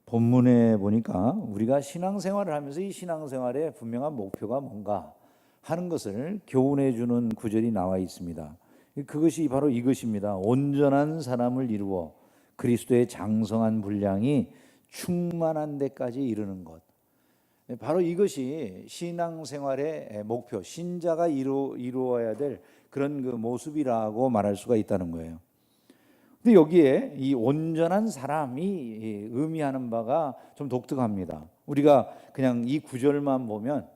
본문에 보니까 우리가 신앙생활을 하면서 이 신앙생활의 분명한 목표가 뭔가 하는 것을 교훈해 주는 구절이 나와 있습니다. 그것이 바로 이것입니다. 온전한 사람을 이루어 그리스도의 장성한 분량이 충만한 데까지 이르는 것. 바로 이것이 신앙생활의 목표, 신자가 이루어야 될 그런 그 모습이라고 말할 수가 있다는 거예요. 근데 여기에 이 온전한 사람이 의미하는 바가 좀 독특합니다. 우리가 그냥 이 구절만 보면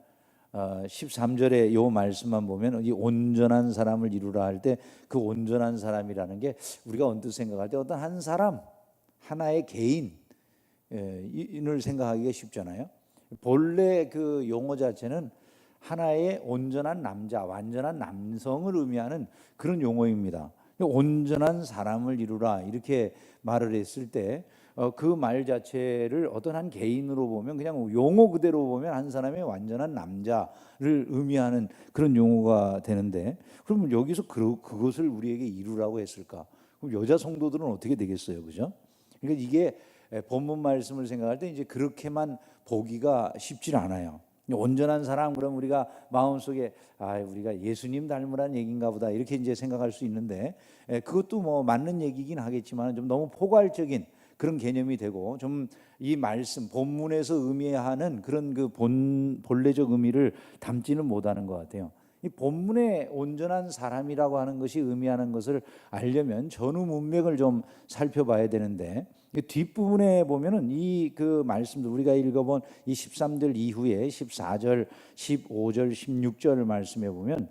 13절의 이 말씀만 보면 이 온전한 사람을 이루라 할 때 그 온전한 사람이라는 게 우리가 언뜻 생각할 때 어떤 한 사람, 하나의 개인을 생각하기가 쉽잖아요. 본래 그 용어 자체는 하나의 온전한 남자, 완전한 남성을 의미하는 그런 용어입니다. 온전한 사람을 이루라 이렇게 말을 했을 때 그 말 자체를 어떤 한 개인으로 보면 그냥 용어 그대로 보면 한 사람의 완전한 남자를 의미하는 그런 용어가 되는데, 그러면 여기서 그것을 우리에게 이루라고 했을까? 그럼 여자 성도들은 어떻게 되겠어요, 그죠? 그러니까 이게 본문 말씀을 생각할 때 이제 그렇게만 보기가 쉽지 않아요. 온전한 사람 그럼 우리가 마음속에 우리가 예수님 닮으라는 얘기인가 보다 이렇게 이제 생각할 수 있는데, 그것도 뭐 맞는 얘기긴 하겠지만 좀 너무 포괄적인 그런 개념이 되고 좀 이 말씀 본문에서 의미하는 그런 그 본래적 의미를 담지는 못하는 것 같아요. 이 본문의 온전한 사람이라고 하는 것이 의미하는 것을 알려면 전후 문맥을 좀 살펴봐야 되는데, 뒷부분에 보면은 이 그 말씀들 우리가 읽어본 이 13절 이후에 14절, 15절, 16절 말씀에 보면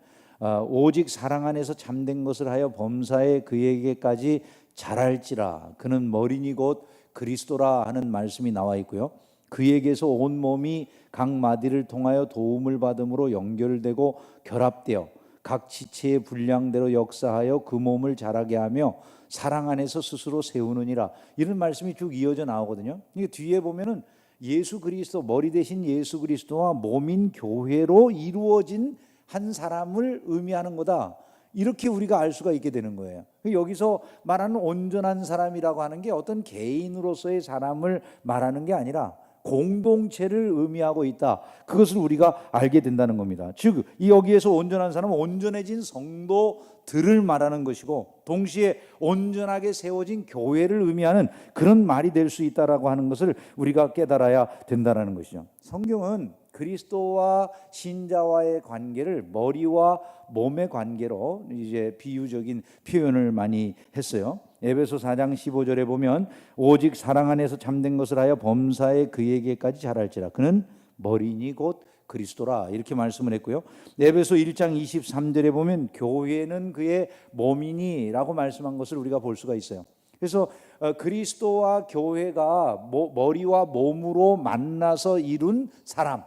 오직 사랑 안에서 참된 것을 하여 범사에 그에게까지 잘할지라 그는 머리니 곧 그리스도라 하는 말씀이 나와 있고요. 그에게서 온 몸이 각 마디를 통하여 도움을 받음으로 연결되고 결합되어 각 지체의 분량대로 역사하여 그 몸을 자라게 하며 사랑 안에서 스스로 세우느니라, 이런 말씀이 쭉 이어져 나오거든요. 이게 뒤에 보면은 예수 그리스도, 머리 대신 예수 그리스도와 몸인 교회로 이루어진 한 사람을 의미하는 거다, 이렇게 우리가 알 수가 있게 되는 거예요. 여기서 말하는 온전한 사람이라고 하는 게 어떤 개인으로서의 사람을 말하는 게 아니라 공동체를 의미하고 있다, 그것을 우리가 알게 된다는 겁니다. 즉 여기에서 온전한 사람은 온전해진 성도들을 말하는 것이고, 동시에 온전하게 세워진 교회를 의미하는 그런 말이 될 수 있다라고 하는 것을 우리가 깨달아야 된다는 것이죠. 성경은 그리스도와 신자와의 관계를 머리와 몸의 관계로 이제 비유적인 표현을 많이 했어요. 에베소 4장 15절에 보면 오직 사랑 안에서 참된 것을 하여 범사에 그에게까지 자랄지라 그는 머리니 곧 그리스도라, 이렇게 말씀을 했고요. 에베소 1장 23절에 보면 교회는 그의 몸이니라고 말씀한 것을 우리가 볼 수가 있어요. 그래서 그리스도와 교회가 머리와 몸으로 만나서 이룬 사람,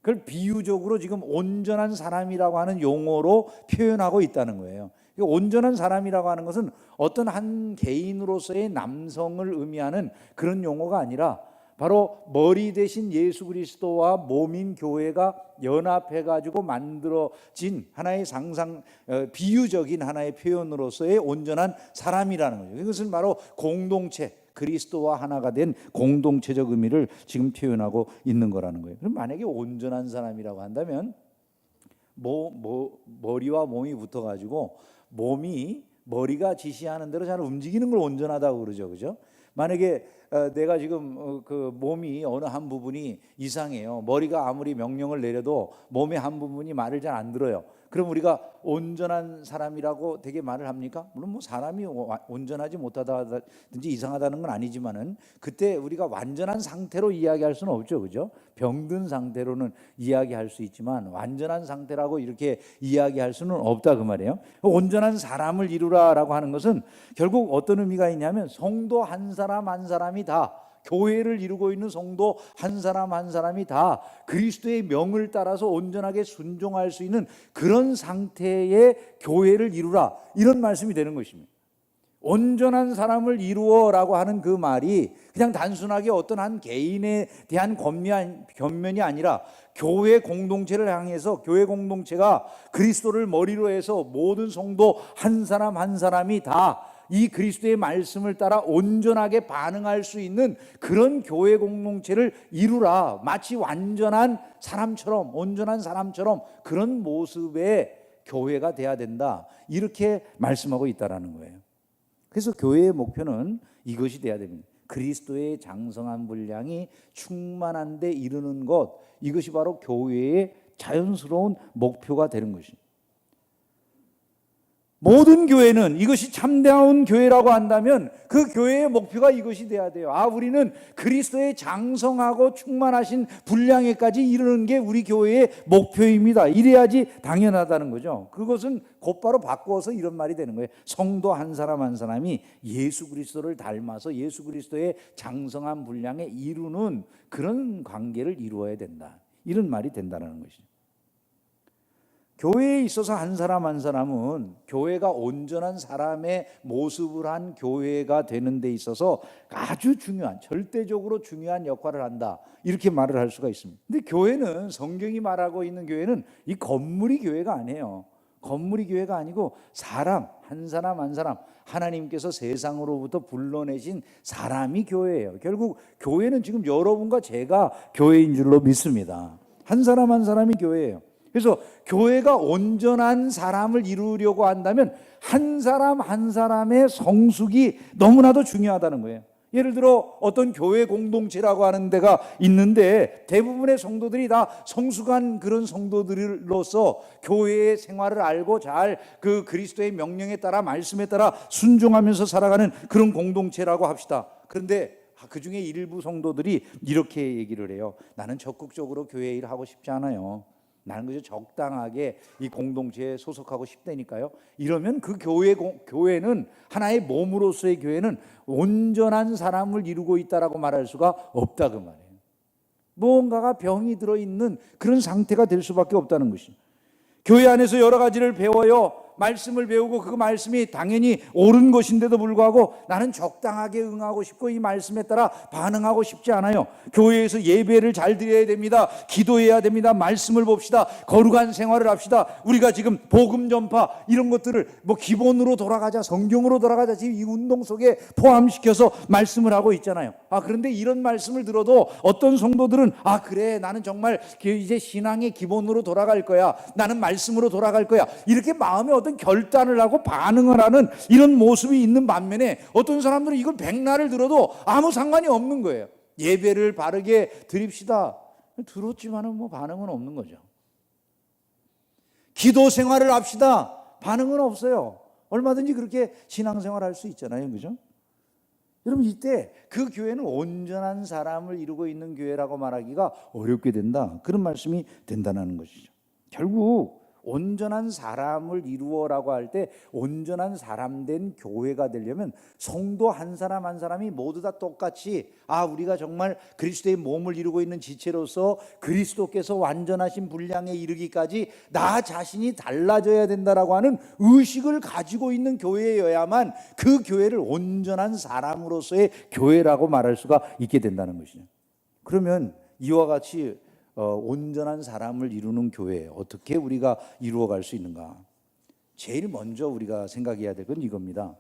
그걸 비유적으로 지금 온전한 사람이라고 하는 용어로 표현하고 있다는 거예요. 온전한 사람이라고 하는 것은 어떤 한 개인으로서의 남성을 의미하는 그런 용어가 아니라 바로 머리 대신 예수 그리스도와 몸인 교회가 연합해 가지고 만들어진 하나의 비유적인 하나의 표현으로서의 온전한 사람이라는 거죠. 이것은 바로 공동체, 그리스도와 하나가 된 공동체적 의미를 지금 표현하고 있는 거라는 거예요. 그럼 만약에 온전한 사람이라고 한다면 머리와 몸이 붙어가지고 머리가 지시하는 대로 잘 움직이는 걸 온전하다고 그러죠, 그죠? 만약에 내가 지금 그 몸이 어느 한 부분이 이상해요. 머리가 아무리 명령을 내려도 몸의 한 부분이 말을 잘 안 들어요. 그럼 우리가 온전한 사람이라고 되게 말을 합니까? 물론 뭐 사람이 온전하지 못하다든지 이상하다는 건 아니지만은 그때 우리가 완전한 상태로 이야기할 수는 없죠, 그죠? 병든 상태로는 이야기할 수 있지만 완전한 상태라고 이렇게 이야기할 수는 없다, 그 말이에요. 온전한 사람을 이루라라고 하는 것은 결국 어떤 의미가 있냐면 성도 한 사람 한 사람이 다, 교회를 이루고 있는 성도 한 사람 한 사람이 다 그리스도의 명을 따라서 온전하게 순종할 수 있는 그런 상태의 교회를 이루라, 이런 말씀이 되는 것입니다. 온전한 사람을 이루어라고 하는 그 말이 그냥 단순하게 어떤 한 개인에 대한 권면이 아니라 교회 공동체를 향해서, 교회 공동체가 그리스도를 머리로 해서 모든 성도 한 사람 한 사람이 다 이 그리스도의 말씀을 따라 온전하게 반응할 수 있는 그런 교회 공동체를 이루라. 마치 완전한 사람처럼, 온전한 사람처럼 그런 모습의 교회가 돼야 된다. 이렇게 말씀하고 있다라는 거예요. 그래서 교회의 목표는 이것이 돼야 됩니다. 그리스도의 장성한 분량이 충만한 데 이르는 것, 이것이 바로 교회의 자연스러운 목표가 되는 것입니다. 모든 교회는 이것이 참다운 교회라고 한다면 그 교회의 목표가 이것이 돼야 돼요. 우리는 그리스도의 장성하고 충만하신 분량에까지 이르는 게 우리 교회의 목표입니다. 이래야지 당연하다는 거죠. 그것은 곧바로 바꾸어서 이런 말이 되는 거예요. 성도 한 사람 한 사람이 예수 그리스도를 닮아서 예수 그리스도의 장성한 분량에 이루는 그런 관계를 이루어야 된다. 이런 말이 된다는 것이죠. 교회에 있어서 한 사람 한 사람은 교회가 온전한 사람의 모습을 한 교회가 되는 데 있어서 아주 중요한, 절대적으로 중요한 역할을 한다. 이렇게 말을 할 수가 있습니다. 근데 교회는, 성경이 말하고 있는 교회는 이 건물이 교회가 아니에요. 건물이 교회가 아니고 사람 한 사람 하나님께서 세상으로부터 불러내신 사람이 교회예요. 결국 교회는 지금 여러분과 제가 교회인 줄로 믿습니다. 한 사람 한 사람이 교회예요. 그래서 교회가 온전한 사람을 이루려고 한다면 한 사람 한 사람의 성숙이 너무나도 중요하다는 거예요. 예를 들어 어떤 교회 공동체라고 하는 데가 있는데 대부분의 성도들이 다 성숙한 그런 성도들로서 교회의 생활을 알고 잘 그 그리스도의 명령에 따라 말씀에 따라 순종하면서 살아가는 그런 공동체라고 합시다. 그런데 그 중에 일부 성도들이 이렇게 얘기를 해요. 나는 적극적으로 교회 일을 하고 싶지 않아요. 나는 그저 적당하게 이 공동체에 소속하고 싶다니까요. 이러면 그 교회는 하나의 몸으로서의 교회는 온전한 사람을 이루고 있다라고 말할 수가 없다 그 말이에요. 무언가가 병이 들어있는 그런 상태가 될 수밖에 없다는 것이죠. 교회 안에서 여러 가지를 배워요. 말씀을 배우고 그 말씀이 당연히 옳은 것인데도 불구하고 나는 적당하게 응하고 싶고 이 말씀에 따라 반응하고 싶지 않아요. 교회에서 예배를 잘 드려야 됩니다. 기도해야 됩니다. 말씀을 봅시다. 거룩한 생활을 합시다. 우리가 지금 복음 전파 이런 것들을 기본으로 돌아가자, 성경으로 돌아가자, 지금 이 운동 속에 포함시켜서 말씀을 하고 있잖아요. 그런데 이런 말씀을 들어도 어떤 성도들은 그래 나는 정말 이제 신앙의 기본으로 돌아갈 거야. 나는 말씀으로 돌아갈 거야. 이렇게 마음에 어떤 결단을 하고 반응을 하는 이런 모습이 있는 반면에 어떤 사람들은 이걸 백날을 들어도 아무 상관이 없는 거예요. 예배를 바르게 드립시다. 들었지만은 반응은 없는 거죠. 기도 생활을 합시다. 반응은 없어요. 얼마든지 그렇게 신앙생활 할 수 있잖아요. 그죠? 여러분 이때 그 교회는 온전한 사람을 이루고 있는 교회라고 말하기가 어렵게 된다. 그런 말씀이 된다는 것이죠. 결국 온전한 사람을 이루어라고 할 때 온전한 사람 된 교회가 되려면 성도 한 사람 한 사람이 모두 다 똑같이 우리가 정말 그리스도의 몸을 이루고 있는 지체로서 그리스도께서 완전하신 분량에 이르기까지 나 자신이 달라져야 된다라고 하는 의식을 가지고 있는 교회여야만 그 교회를 온전한 사람으로서의 교회라고 말할 수가 있게 된다는 것이죠. 그러면 이와 같이 온전한 사람을 이루는 교회 어떻게 우리가 이루어갈 수 있는가? 제일 먼저 우리가 생각해야 될 건 이겁니다.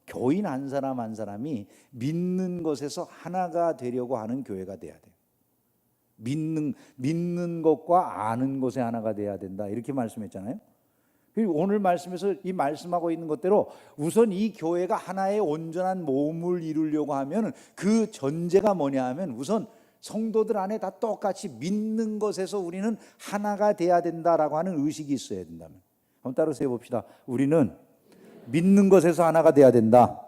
교인 한 사람 한 사람이 믿는 것에서 하나가 되려고 하는 교회가 돼야 돼요. 믿는 것과 아는 것에 하나가 돼야 된다 이렇게 말씀했잖아요. 그리고 오늘 말씀에서 이 말씀하고 있는 것대로 우선 이 교회가 하나의 온전한 몸을 이루려고 하면 그 전제가 뭐냐 하면 우선 성도들 안에 다 똑같이 믿는 것에서 우리는 하나가 돼야 된다라고 하는 의식이 있어야 된다면, 한번 따로 세워봅시다. 우리는 믿는 것에서 하나가 돼야 된다.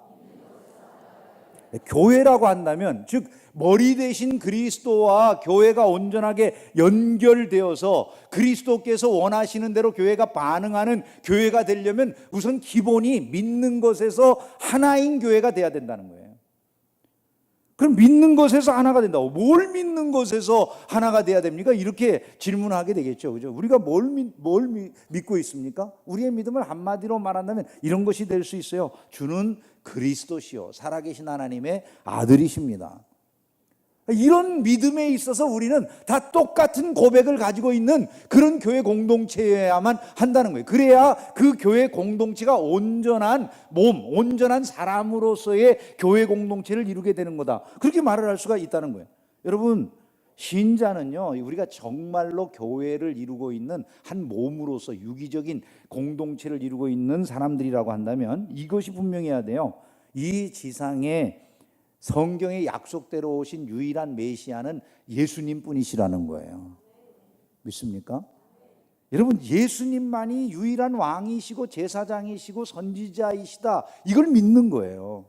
교회라고 한다면 즉 머리 대신 그리스도와 교회가 온전하게 연결되어서 그리스도께서 원하시는 대로 교회가 반응하는 교회가 되려면 우선 기본이 믿는 것에서 하나인 교회가 돼야 된다는 거예요. 그럼 믿는 것에서 하나가 된다고. 뭘 믿는 것에서 하나가 돼야 됩니까? 이렇게 질문하게 되겠죠. 그죠? 우리가 뭘 믿고 있습니까? 우리의 믿음을 한마디로 말한다면 이런 것이 될 수 있어요. 주는 그리스도시요 살아계신 하나님의 아들이십니다. 이런 믿음에 있어서 우리는 다 똑같은 고백을 가지고 있는 그런 교회 공동체여야만 한다는 거예요. 그래야 그 교회 공동체가 온전한 몸, 온전한 사람으로서의 교회 공동체를 이루게 되는 거다. 그렇게 말을 할 수가 있다는 거예요. 여러분, 신자는요, 우리가 정말로 교회를 이루고 있는 한 몸으로서 유기적인 공동체를 이루고 있는 사람들이라고 한다면 이것이 분명해야 돼요. 이 지상에 성경의 약속대로 오신 유일한 메시아는 예수님 뿐이시라는 거예요. 믿습니까? 여러분, 예수님만이 유일한 왕이시고 제사장이시고 선지자이시다, 이걸 믿는 거예요.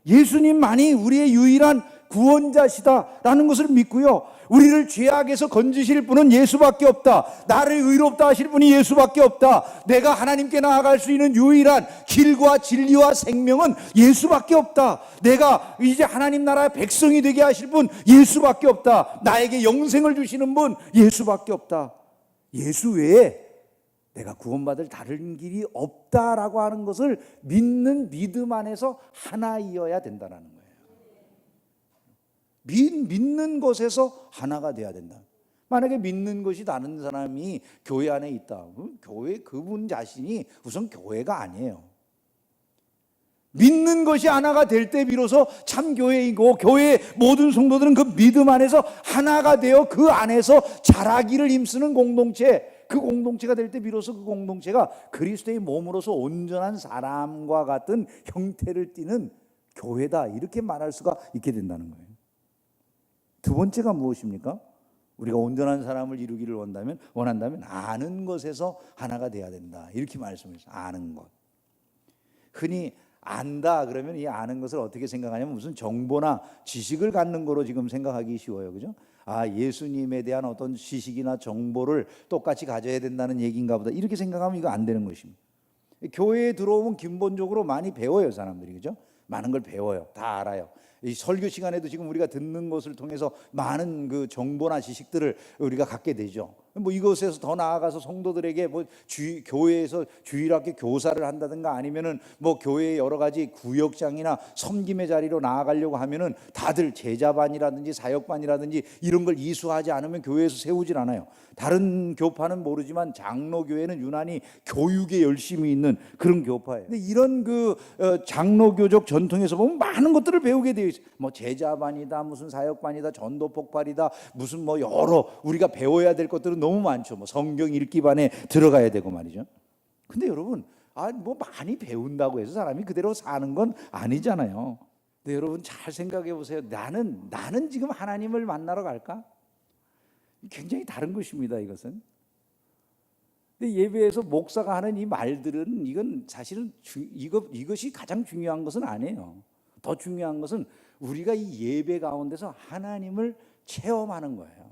예수님만이 우리의 유일한 구원자시다라는 것을 믿고요, 우리를 죄악에서 건지실 분은 예수밖에 없다, 나를 의롭다 하실 분이 예수밖에 없다, 내가 하나님께 나아갈 수 있는 유일한 길과 진리와 생명은 예수밖에 없다, 내가 이제 하나님 나라의 백성이 되게 하실 분 예수밖에 없다, 나에게 영생을 주시는 분 예수밖에 없다, 예수 외에 내가 구원받을 다른 길이 없다라고 하는 것을 믿는 믿음 안에서 하나이어야 된다는 거예요. 믿는 것에서 하나가 돼야 된다. 만약에 믿는 것이 다른 사람이 교회 안에 있다, 교회 그분 자신이 우선 교회가 아니에요. 믿는 것이 하나가 될 때 비로소 참 교회이고, 교회의 모든 성도들은 그 믿음 안에서 하나가 되어 그 안에서 자라기를 힘쓰는 공동체, 그 공동체가 될 때 비로소 그 공동체가 그리스도의 몸으로서 온전한 사람과 같은 형태를 띠는 교회다, 이렇게 말할 수가 있게 된다는 거예요. 두 번째가 무엇입니까? 우리가 온전한 사람을 이루기를 원한다면 아는 것에서 하나가 돼야 된다, 이렇게 말씀했어요. 아는 것. 흔히 안다 그러면 이 아는 것을 어떻게 생각하냐면 무슨 정보나 지식을 갖는 거로 지금 생각하기 쉬워요. 그죠? 예수님에 대한 어떤 지식이나 정보를 똑같이 가져야 된다는 얘기인가 보다, 이렇게 생각하면 이거 안 되는 것입니다. 교회에 들어오면 기본적으로 많이 배워요, 사람들이. 그죠? 많은 걸 배워요. 다 알아요. 이 설교 시간에도 지금 우리가 듣는 것을 통해서 많은 그 정보나 지식들을 우리가 갖게 되죠. 뭐 이것에서 더 나아가서 성도들에게 교회에서 주일학교 교사를 한다든가 아니면은 뭐 교회의 여러 가지 구역장이나 섬김의 자리로 나아가려고 하면은 다들 제자반이라든지 사역반이라든지 이런 걸 이수하지 않으면 교회에서 세우질 않아요. 다른 교파는 모르지만 장로교회는 유난히 교육에 열심히 있는 그런 교파예요. 근데 이런 장로교적 전통에서 보면 많은 것들을 배우게 되어 있어요. 뭐 제자반이다, 무슨 사역반이다, 전도폭발이다, 무슨 뭐 여러 우리가 배워야 될 것들은 너무 많죠. 뭐 성경 읽기반에 들어가야 되고 말이죠. 근데 여러분, 뭐 많이 배운다고 해서 사람이 그대로 사는 건 아니잖아요. 근데 여러분 잘 생각해 보세요. 나는 지금 하나님을 만나러 갈까? 굉장히 다른 것입니다, 이것은. 근데 예배에서 목사가 하는 이 말들은 이건 사실은 이것이 가장 중요한 것은 아니에요. 더 중요한 것은 우리가 이 예배 가운데서 하나님을 체험하는 거예요.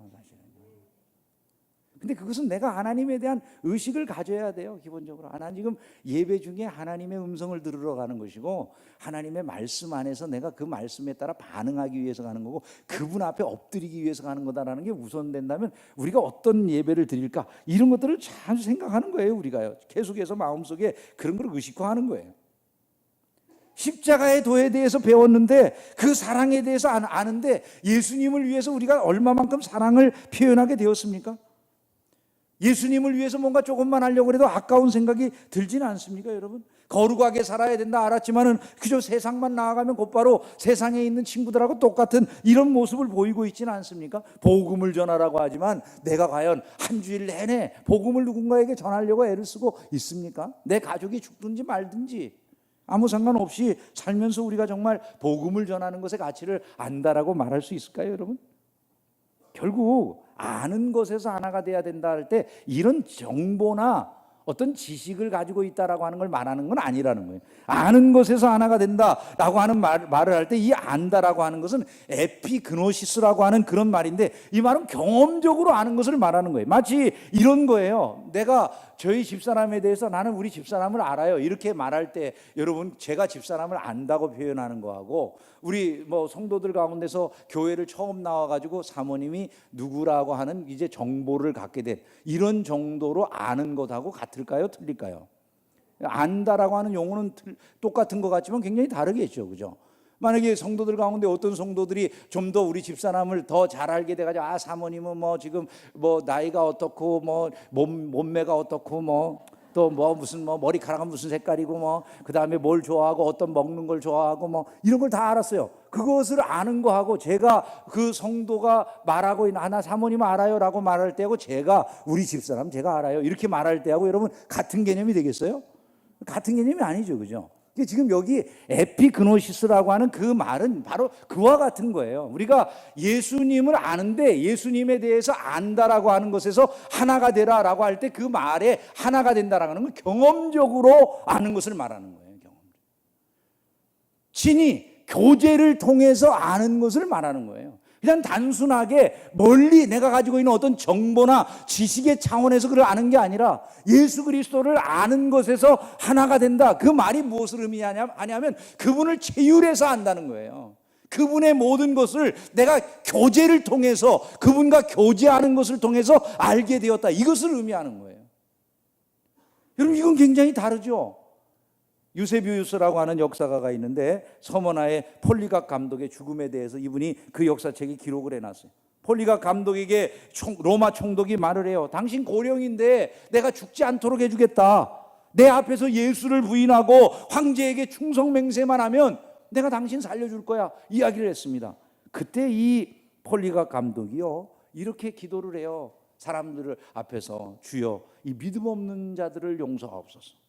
근데 그것은 내가 하나님에 대한 의식을 가져야 돼요. 기본적으로 지금 예배 중에 하나님의 음성을 들으러 가는 것이고, 하나님의 말씀 안에서 내가 그 말씀에 따라 반응하기 위해서 가는 거고, 그분 앞에 엎드리기 위해서 가는 거다라는 게 우선된다면 우리가 어떤 예배를 드릴까, 이런 것들을 자주 생각하는 거예요. 우리가요, 계속해서 마음속에 그런 걸 의식화하는 거예요. 십자가의 도에 대해서 배웠는데 그 사랑에 대해서 아는데 예수님을 위해서 우리가 얼마만큼 사랑을 표현하게 되었습니까? 예수님을 위해서 뭔가 조금만 하려고 해도 아까운 생각이 들지는 않습니까, 여러분? 거룩하게 살아야 된다 알았지만은 그저 세상만 나아가면 곧바로 세상에 있는 친구들하고 똑같은 이런 모습을 보이고 있지는 않습니까? 복음을 전하라고 하지만 내가 과연 한 주일 내내 복음을 누군가에게 전하려고 애를 쓰고 있습니까? 내 가족이 죽든지 말든지 아무 상관없이 살면서 우리가 정말 복음을 전하는 것의 가치를 안다라고 말할 수 있을까요, 여러분? 결국 아는 것에서 하나가 돼야 된다 할 때 이런 정보나 어떤 지식을 가지고 있다라고 하는 걸 말하는 건 아니라는 거예요. 아는 것에서 하나가 된다라고 하는 말을 할 때 이 안다라고 하는 것은 에피그노시스라고 하는 그런 말인데, 이 말은 경험적으로 아는 것을 말하는 거예요. 마치 이런 거예요. 내가 저희 집사람에 대해서 나는 우리 집사람을 알아요, 이렇게 말할 때 여러분, 제가 집사람을 안다고 표현하는 거하고, 우리 뭐 성도들 가운데서 교회를 처음 나와가지고 사모님이 누구라고 하는 이제 정보를 갖게 된 이런 정도로 아는 것하고 같을까요, 틀릴까요? 안다라고 하는 용어는 똑같은 것 같지만 굉장히 다르겠죠, 그죠? 만약에 성도들 가운데 어떤 성도들이 좀 더 우리 집사람을 더 잘 알게 돼가지고 사모님은 뭐 지금 뭐 나이가 어떻고 뭐 몸매가 어떻고 뭐 또 뭐 무슨 뭐 머리카락은 무슨 색깔이고 뭐 그다음에 뭘 좋아하고 어떤 먹는 걸 좋아하고 뭐 이런 걸 다 알았어요. 그것을 아는 거하고 제가 그 성도가 말하고 있는 나 사모님 알아요 라고 말할 때하고 제가 우리 집사람 제가 알아요 이렇게 말할 때하고 여러분 같은 개념이 되겠어요? 같은 개념이 아니죠, 그죠? 지금 여기 에피그노시스라고 하는 그 말은 바로 그와 같은 거예요. 우리가 예수님을 아는데 예수님에 대해서 안다라고 하는 것에서 하나가 되라라고 할 때 그 말에 하나가 된다라고 하는 건 경험적으로 아는 것을 말하는 거예요. 진이 교제를 통해서 아는 것을 말하는 거예요. 그냥 단순하게 멀리 내가 가지고 있는 어떤 정보나 지식의 차원에서 그걸 아는 게 아니라 예수 그리스도를 아는 것에서 하나가 된다. 그 말이 무엇을 의미하냐면 그분을 체휼해서 안다는 거예요. 그분의 모든 것을 내가 교제를 통해서 그분과 교제하는 것을 통해서 알게 되었다. 이것을 의미하는 거예요. 여러분 이건 굉장히 다르죠. 유세비우스라고 하는 역사가가 있는데 서머나의 폴리각 감독의 죽음에 대해서 이분이 그 역사책에 기록을 해놨어요. 폴리각 감독에게 로마 총독이 말을 해요. 당신 고령인데 내가 죽지 않도록 해주겠다. 내 앞에서 예수를 부인하고 황제에게 충성맹세만 하면 내가 당신 살려줄 거야. 이야기를 했습니다. 그때 이 폴리각 감독이요 이렇게 기도를 해요. 사람들 앞에서 주여 이 믿음 없는 자들을 용서하옵소서.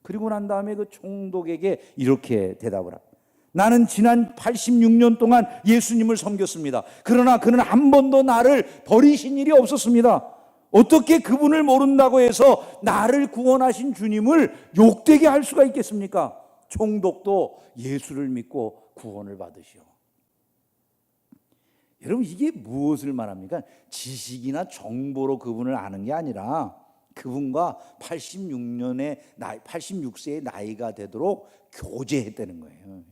그리고 난 다음에 그 총독에게 이렇게 대답을 합니다. 나는 지난 86년 동안 예수님을 섬겼습니다. 그러나 그는 한 번도 나를 버리신 일이 없었습니다. 어떻게 그분을 모른다고 해서 나를 구원하신 주님을 욕되게 할 수가 있겠습니까? 총독도 예수를 믿고 구원을 받으시오. 여러분 이게 무엇을 말합니까? 지식이나 정보로 그분을 아는 게 아니라 그분과 86세의 나이가 되도록 교제했다는 거예요.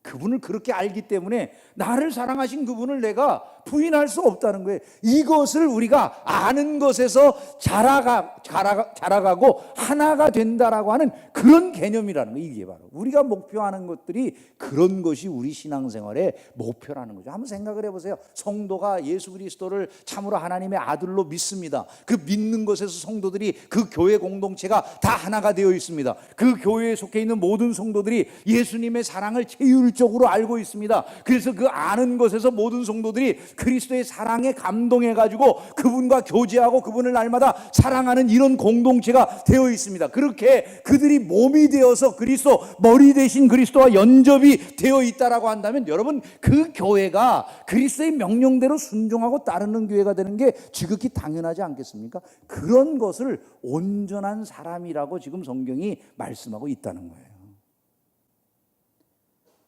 그분을 그렇게 알기 때문에 나를 사랑하신 그분을 내가 부인할 수 없다는 거예요. 이것을 우리가 아는 것에서 자라가고 하나가 된다라고 하는 그런 개념이라는 거예요. 이게 바로 우리가 목표하는 것들이 그런 것이 우리 신앙생활의 목표라는 거죠. 한번 생각을 해보세요. 성도가 예수 그리스도를 참으로 하나님의 아들로 믿습니다. 그 믿는 것에서 성도들이 그 교회 공동체가 다 하나가 되어 있습니다. 그 교회에 속해 있는 모든 성도들이 예수님의 사랑을 체휼적으로 알고 있습니다. 그래서 그 아는 것에서 모든 성도들이 그리스도의 사랑에 감동해가지고 그분과 교제하고 그분을 날마다 사랑하는 이런 공동체가 되어 있습니다. 그렇게 그들이 몸이 되어서 그리스도 머리 대신 그리스도와 연접이 되어 있다라고 한다면 여러분 그 교회가 그리스도의 명령대로 순종하고 따르는 교회가 되는 게 지극히 당연하지 않겠습니까? 그런 것을 온전한 사람이라고 지금 성경이 말씀하고 있다는 거예요.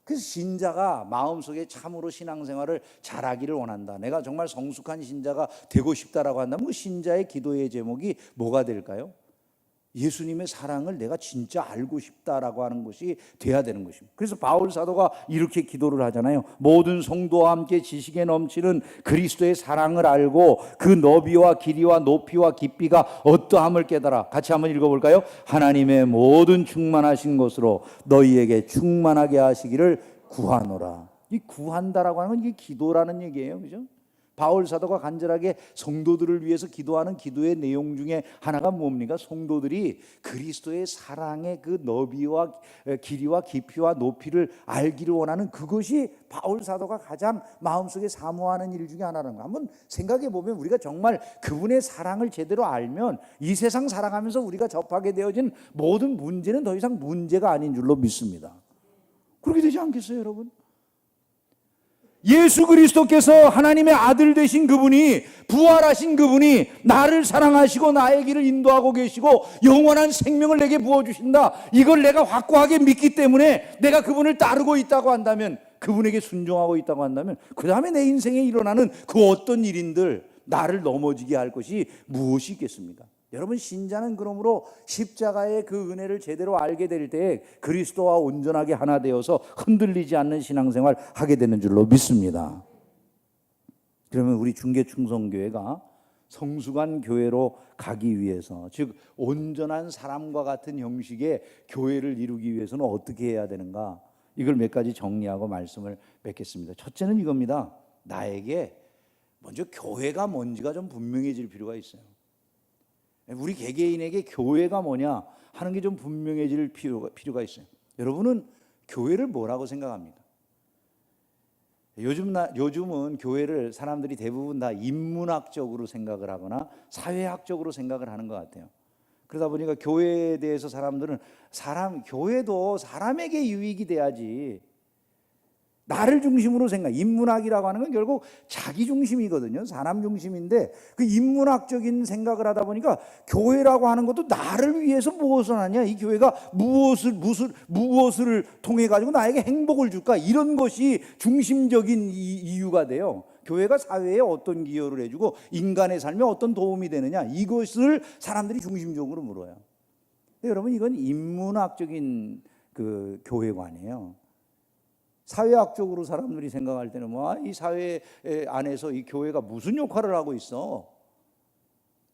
그래서 신자가 마음속에 참으로 신앙생활을 잘하기를 원한다. 내가 정말 성숙한 신자가 되고 싶다라고 한다면 그 신자의 기도의 제목이 뭐가 될까요? 예수님의 사랑을 내가 진짜 알고 싶다라고 하는 것이 돼야 되는 것입니다. 그래서 바울 사도가 이렇게 기도를 하잖아요. 모든 성도와 함께 지식에 넘치는 그리스도의 사랑을 알고 그 너비와 길이와 높이와 깊이가 어떠함을 깨달아. 같이 한번 읽어볼까요? 하나님의 모든 충만하신 것으로 너희에게 충만하게 하시기를 구하노라. 이 구한다라고 하는 건 이게 기도라는 얘기예요, 그죠? 바울 사도가 간절하게 성도들을 위해서 기도하는 기도의 내용 중에 하나가 뭡니까? 성도들이 그리스도의 사랑의 그 너비와 길이와 깊이와 높이를 알기를 원하는 그것이 바울 사도가 가장 마음속에 사모하는 일 중에 하나라는 거. 한번 생각해 보면 우리가 정말 그분의 사랑을 제대로 알면 이 세상 살아가면서 우리가 접하게 되어진 모든 문제는 더 이상 문제가 아닌 줄로 믿습니다. 그렇게 되지 않겠어요, 여러분? 예수 그리스도께서 하나님의 아들 되신 그분이 부활하신 그분이 나를 사랑하시고 나의 길을 인도하고 계시고 영원한 생명을 내게 부어주신다. 이걸 내가 확고하게 믿기 때문에 내가 그분을 따르고 있다고 한다면 그분에게 순종하고 있다고 한다면 그 다음에 내 인생에 일어나는 그 어떤 일인들 나를 넘어지게 할 것이 무엇이 있겠습니까? 여러분 신자는 그러므로 십자가의 그 은혜를 제대로 알게 될 때 그리스도와 온전하게 하나 되어서 흔들리지 않는 신앙생활 하게 되는 줄로 믿습니다. 그러면 우리 중계충성교회가 성숙한 교회로 가기 위해서 즉 온전한 사람과 같은 형식의 교회를 이루기 위해서는 어떻게 해야 되는가? 이걸 몇 가지 정리하고 말씀을 맺겠습니다. 첫째는 이겁니다. 나에게 먼저 교회가 뭔지가 좀 분명해질 필요가 있어요. 우리 개개인에게 교회가 뭐냐 하는 게 좀 분명해질 필요가 있어요. 여러분은 교회를 뭐라고 생각합니까? 요즘은 교회를 사람들이 대부분 다 인문학적으로 생각을 하거나 사회학적으로 생각을 하는 것 같아요. 그러다 보니까 교회에 대해서 사람들은 교회도 사람에게 유익이 돼야지, 나를 중심으로 인문학이라고 하는 건 결국 자기 중심이거든요. 사람 중심인데 그 인문학적인 생각을 하다 보니까 교회라고 하는 것도 나를 위해서 무엇을 하냐, 이 교회가 무엇을 통해 가지고 나에게 행복을 줄까, 이런 것이 중심적인 이유가 돼요. 교회가 사회에 어떤 기여를 해주고 인간의 삶에 어떤 도움이 되느냐, 이것을 사람들이 중심적으로 물어요. 근데 여러분, 이건 인문학적인 그 교회관이에요. 사회학적으로 사람들이 생각할 때는 이 사회 안에서 이 교회가 무슨 역할을 하고 있어?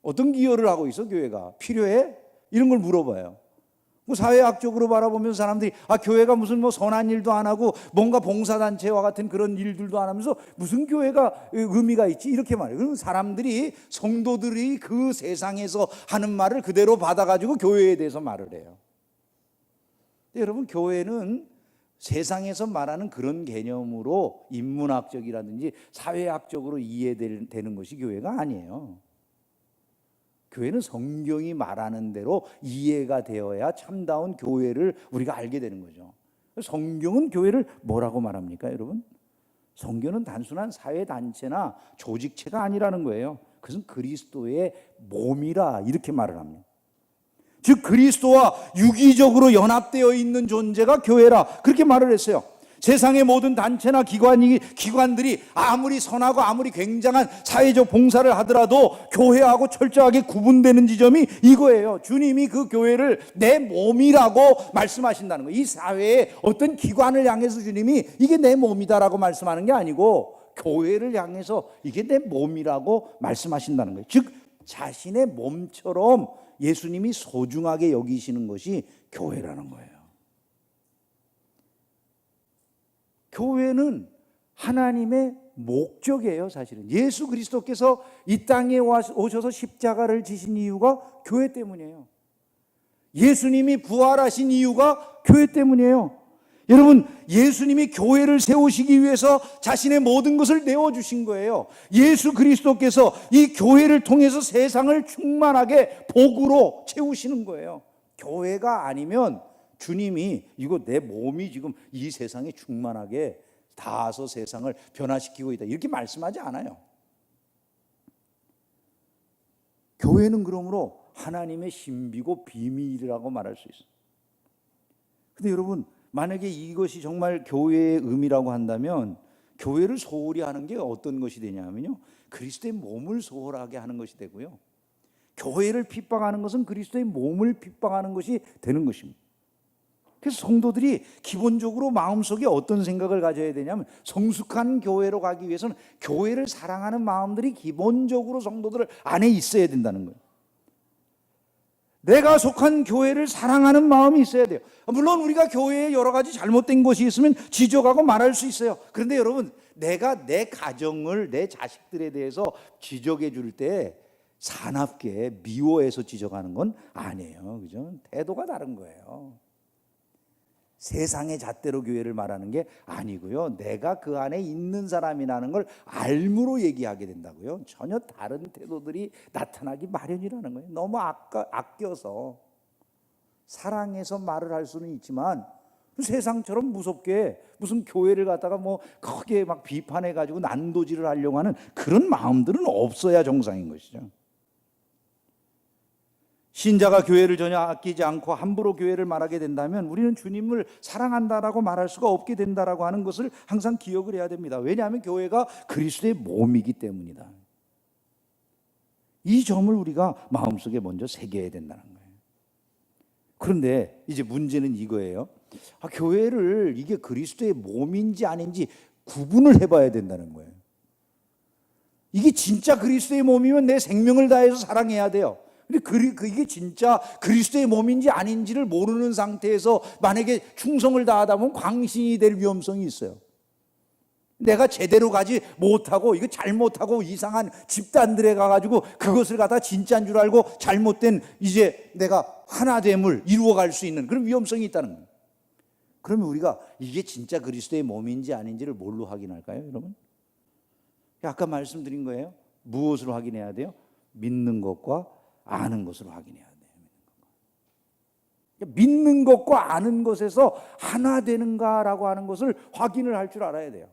어떤 기여를 하고 있어? 교회가 필요해? 이런 걸 물어봐요. 사회학적으로 바라보면 사람들이 교회가 무슨 선한 일도 안 하고 뭔가 봉사단체와 같은 그런 일들도 안 하면서 무슨 교회가 의미가 있지? 이렇게 말해요. 그럼 성도들이 그 세상에서 하는 말을 그대로 받아가지고 교회에 대해서 말을 해요. 여러분, 교회는 세상에서 말하는 그런 개념으로 인문학적이라든지 사회학적으로 이해되는 것이 교회가 아니에요. 교회는 성경이 말하는 대로 이해가 되어야 참다운 교회를 우리가 알게 되는 거죠. 성경은 교회를 뭐라고 말합니까, 여러분? 성경은 단순한 사회단체나 조직체가 아니라는 거예요. 그것은 그리스도의 몸이라, 이렇게 말을 합니다. 즉 그리스도와 유기적으로 연합되어 있는 존재가 교회라, 그렇게 말을 했어요. 세상의 모든 단체나 기관들이 아무리 선하고 아무리 굉장한 사회적 봉사를 하더라도 교회하고 철저하게 구분되는 지점이 이거예요. 주님이 그 교회를 내 몸이라고 말씀하신다는 거예요. 이 사회의 어떤 기관을 향해서 주님이 이게 내 몸이다라고 말씀하는 게 아니고 교회를 향해서 이게 내 몸이라고 말씀하신다는 거예요. 즉 자신의 몸처럼 예수님이 소중하게 여기시는 것이 교회라는 거예요. 교회는 하나님의 목적이에요. 사실은 예수 그리스도께서 이 땅에 오셔서 십자가를 지신 이유가 교회 때문이에요. 예수님이 부활하신 이유가 교회 때문이에요. 여러분, 예수님이 교회를 세우시기 위해서 자신의 모든 것을 내어주신 거예요. 예수 그리스도께서 이 교회를 통해서 세상을 충만하게 복으로 채우시는 거예요. 교회가 아니면 주님이 이거 내 몸이 지금 이 세상에 충만하게 닿아서 세상을 변화시키고 있다, 이렇게 말씀하지 않아요. 교회는 그러므로 하나님의 신비고 비밀이라고 말할 수 있어요. 근데 여러분, 만약에 이것이 정말 교회의 의미라고 한다면 교회를 소홀히 하는 게 어떤 것이 되냐면요, 그리스도의 몸을 소홀하게 하는 것이 되고요, 교회를 핍박하는 것은 그리스도의 몸을 핍박하는 것이 되는 것입니다. 그래서 성도들이 기본적으로 마음속에 어떤 생각을 가져야 되냐면, 성숙한 교회로 가기 위해서는 교회를 사랑하는 마음들이 기본적으로 성도들 안에 있어야 된다는 거예요. 내가 속한 교회를 사랑하는 마음이 있어야 돼요. 물론 우리가 교회에 여러 가지 잘못된 것이 있으면 지적하고 말할 수 있어요. 그런데 여러분, 내가 내 가정을, 내 자식들에 대해서 지적해 줄 때 사납게 미워해서 지적하는 건 아니에요. 그죠? 태도가 다른 거예요. 세상의 잣대로 교회를 말하는 게 아니고요, 내가 그 안에 있는 사람이라는 걸 알므로 얘기하게 된다고요. 전혀 다른 태도들이 나타나기 마련이라는 거예요. 너무 아껴서 사랑해서 말을 할 수는 있지만 세상처럼 무섭게 무슨 교회를 갖다가 크게 막 비판해 가지고 난도질을 하려고 하는 그런 마음들은 없어야 정상인 것이죠. 신자가 교회를 전혀 아끼지 않고 함부로 교회를 말하게 된다면 우리는 주님을 사랑한다라고 말할 수가 없게 된다라고 하는 것을 항상 기억을 해야 됩니다. 왜냐하면 교회가 그리스도의 몸이기 때문이다. 이 점을 우리가 마음속에 먼저 새겨야 된다는 거예요. 그런데 이제 문제는 이거예요. 교회를 이게 그리스도의 몸인지 아닌지 구분을 해봐야 된다는 거예요. 이게 진짜 그리스도의 몸이면 내 생명을 다해서 사랑해야 돼요. 근데 이게 진짜 그리스도의 몸인지 아닌지를 모르는 상태에서 만약에 충성을 다하다 보면 광신이 될 위험성이 있어요. 내가 제대로 가지 못하고 이거 잘못하고 이상한 집단들에 가가지고 그것을 갖다 진짜인 줄 알고 잘못된 이제 내가 하나됨을 이루어갈 수 있는 그런 위험성이 있다는 거예요. 그러면 우리가 이게 진짜 그리스도의 몸인지 아닌지를 뭘로 확인할까요, 여러분? 아까 말씀드린 거예요. 무엇으로 확인해야 돼요? 믿는 것과 아는 것으로 확인해야 돼요. 믿는 것과 아는 것에서 하나 되는가라고 하는 것을 확인을 할 줄 알아야 돼요.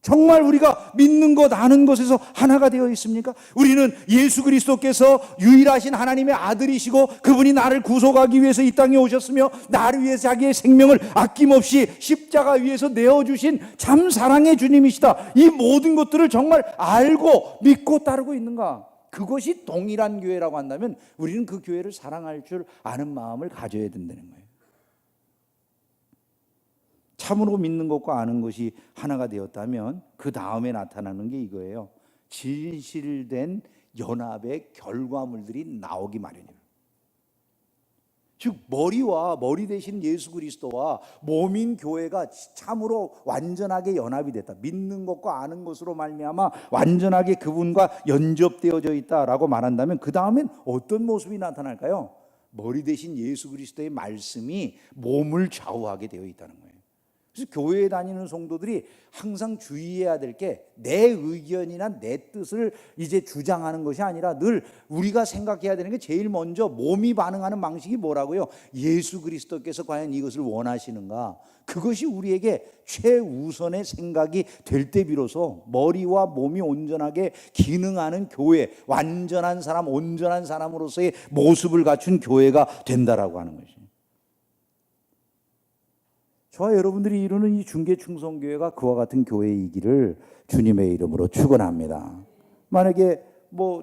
정말 우리가 믿는 것, 아는 것에서 하나가 되어 있습니까? 우리는 예수 그리스도께서 유일하신 하나님의 아들이시고 그분이 나를 구속하기 위해서 이 땅에 오셨으며 나를 위해서 자기의 생명을 아낌없이 십자가 위에서 내어주신 참 사랑의 주님이시다. 이 모든 것들을 정말 알고 믿고 따르고 있는가? 그것이 동일한 교회라고 한다면 우리는 그 교회를 사랑할 줄 아는 마음을 가져야 된다는 거예요. 참으로 믿는 것과 아는 것이 하나가 되었다면 그 다음에 나타나는 게 이거예요. 진실된 연합의 결과물들이 나오기 마련이에요. 즉 머리 대신 예수 그리스도와 몸인 교회가 참으로 완전하게 연합이 됐다. 믿는 것과 아는 것으로 말미암아 완전하게 그분과 연접되어져 있다라고 말한다면 그 다음엔 어떤 모습이 나타날까요? 머리 대신 예수 그리스도의 말씀이 몸을 좌우하게 되어 있다는 거예요. 그래서 교회에 다니는 성도들이 항상 주의해야 될 게 내 의견이나 내 뜻을 이제 주장하는 것이 아니라 늘 우리가 생각해야 되는 게 제일 먼저 몸이 반응하는 방식이 뭐라고요? 예수 그리스도께서 과연 이것을 원하시는가? 그것이 우리에게 최우선의 생각이 될 때 비로소 머리와 몸이 온전하게 기능하는 교회, 완전한 사람, 온전한 사람으로서의 모습을 갖춘 교회가 된다라고 하는 것이죠. 저와 여러분들이 이루는 이 중계충성교회가 그와 같은 교회이기를 주님의 이름으로 축원합니다. 만약에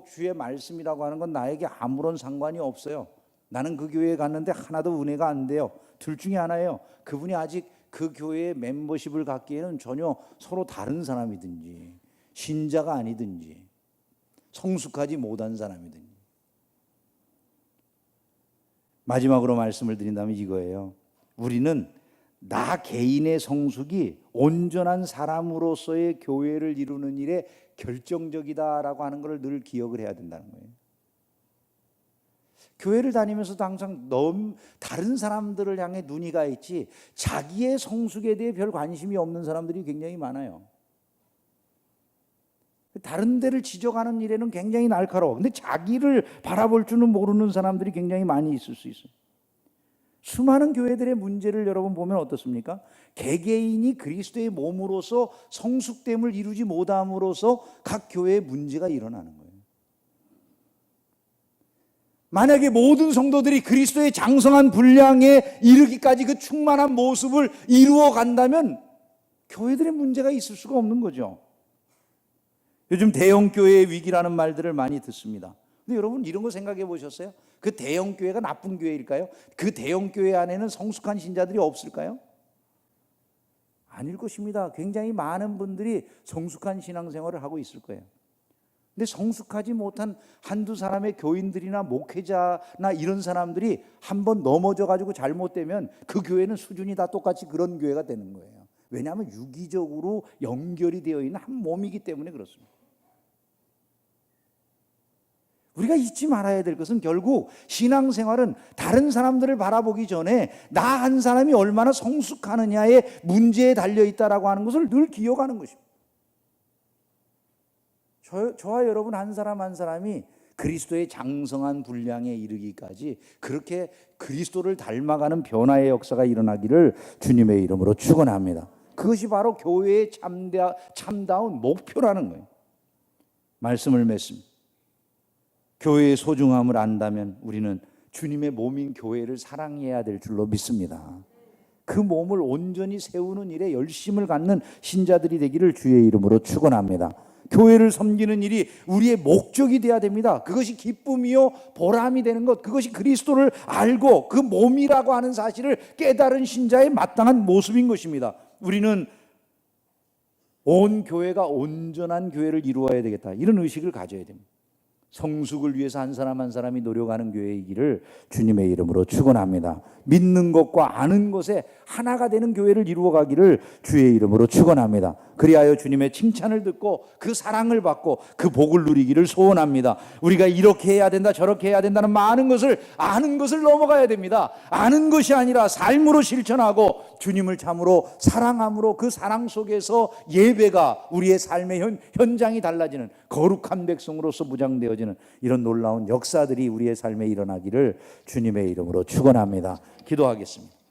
주의 말씀이라고 하는 건 나에게 아무런 상관이 없어요. 나는 그 교회에 갔는데 하나도 은혜가 안 돼요. 둘 중에 하나예요. 그분이 아직 그 교회의 멤버십을 갖기에는 전혀 서로 다른 사람이든지 신자가 아니든지 성숙하지 못한 사람이든지. 마지막으로 말씀을 드린다면 이거예요. 우리는 나 개인의 성숙이 온전한 사람으로서의 교회를 이루는 일에 결정적이다라고 하는 것을 늘 기억을 해야 된다는 거예요. 교회를 다니면서도 항상 다른 사람들을 향해 눈이 가 있지 자기의 성숙에 대해 별 관심이 없는 사람들이 굉장히 많아요. 다른 데를 지적하는 일에는 굉장히 날카로워. 근데 자기를 바라볼 줄은 모르는 사람들이 굉장히 많이 있을 수 있어요. 수많은 교회들의 문제를 여러분 보면 어떻습니까? 개개인이 그리스도의 몸으로서 성숙됨을 이루지 못함으로써 각 교회의 문제가 일어나는 거예요. 만약에 모든 성도들이 그리스도의 장성한 분량에 이르기까지 그 충만한 모습을 이루어 간다면 교회들의 문제가 있을 수가 없는 거죠. 요즘 대형교회의 위기라는 말들을 많이 듣습니다. 근데 여러분 이런 거 생각해 보셨어요? 그 대형교회가 나쁜 교회일까요? 그 대형교회 안에는 성숙한 신자들이 없을까요? 아닐 것입니다. 굉장히 많은 분들이 성숙한 신앙생활을 하고 있을 거예요. 근데 성숙하지 못한 한두 사람의 교인들이나 목회자나 이런 사람들이 한번 넘어져 가지고 잘못되면 그 교회는 수준이 다 똑같이 그런 교회가 되는 거예요. 왜냐하면 유기적으로 연결이 되어 있는 한 몸이기 때문에 그렇습니다. 우리가 잊지 말아야 될 것은 결국 신앙생활은 다른 사람들을 바라보기 전에 나 한 사람이 얼마나 성숙하느냐의 문제에 달려있다라고 하는 것을 늘 기억하는 것입니다. 저와 여러분 한 사람 한 사람이 그리스도의 장성한 분량에 이르기까지 그렇게 그리스도를 닮아가는 변화의 역사가 일어나기를 주님의 이름으로 축원합니다. 그것이 바로 교회의 참다운 목표라는 거예요. 말씀을 맺습니다. 교회의 소중함을 안다면 우리는 주님의 몸인 교회를 사랑해야 될 줄로 믿습니다. 그 몸을 온전히 세우는 일에 열심을 갖는 신자들이 되기를 주의 이름으로 축원합니다. 교회를 섬기는 일이 우리의 목적이 되어야 됩니다. 그것이 기쁨이요 보람이 되는 것, 그것이 그리스도를 알고 그 몸이라고 하는 사실을 깨달은 신자의 마땅한 모습인 것입니다. 우리는 온 교회가 온전한 교회를 이루어야 되겠다, 이런 의식을 가져야 됩니다. 성숙을 위해서 한 사람 한 사람이 노력하는 교회이기를 주님의 이름으로 축원합니다. 믿는 것과 아는 것에 하나가 되는 교회를 이루어가기를 주의 이름으로 축원합니다. 그리하여 주님의 칭찬을 듣고 그 사랑을 받고 그 복을 누리기를 소원합니다. 우리가 이렇게 해야 된다 저렇게 해야 된다는 많은 것을 아는 것을 넘어가야 됩니다. 아는 것이 아니라 삶으로 실천하고 주님을 참으로 사랑함으로 그 사랑 속에서 예배가 우리의 삶의 현장이 달라지는 거룩한 백성으로서 무장되어지는 이런 놀라운 역사들이 우리의 삶에 일어나기를 주님의 이름으로 축원합니다. 기도하겠습니다.